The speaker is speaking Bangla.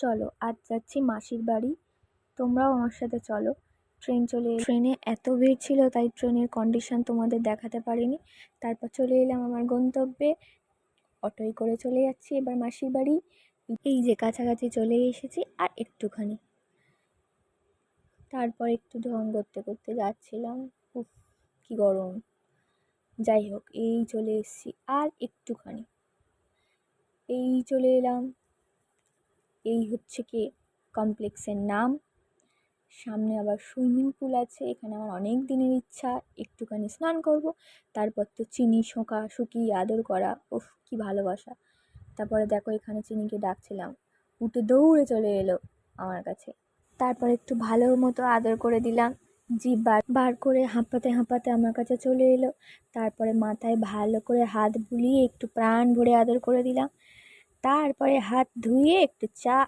চলো আজ যাচ্ছি মাসির বাড়ি, তোমরাও আমার সাথে চলো। ট্রেনে এত ভিড় ছিল তাই ট্রেনের কন্ডিশন তোমাদের দেখাতে পারিনি। তারপর চলে এলাম আমার গন্তব্যে, অটোয় করে চলে যাচ্ছি এবার মাসির বাড়ি। এই যে কাছাকাছি চলে এসেছি আর একটুখানি, তারপর একটু ঢং করতে করতে যাচ্ছিলাম। উফ কি গরম, যাই হোক এই চলে এসেছি আর একটুখানি, এই চলে এলাম। এই হচ্ছে কি কমপ্লেক্সের নাম, সামনে আবার সুইমিং পুল আছে। এখানে আমার অনেক দিনের ইচ্ছা একটুখানি স্নান করব, তারপর তো চিনি শুকিয়ে আদর করা, উফ কি ভালোবাসা। তারপরে দেখো এখানে চিনিকে ডাকছিলাম, উঠে দৌড়ে চলে এলো আমার কাছে। তারপর একটু ভালো মতো আদর করে দিলাম, জিভ বার বার করে হাঁপাতে হাঁপাতে আমার কাছে চলে এলো। তারপরে মাথায় ভালো করে হাত বুলিয়ে একটু প্রাণ ভরে আদর করে দিলাম। তারপরে হাত ধুয়ে একটু চা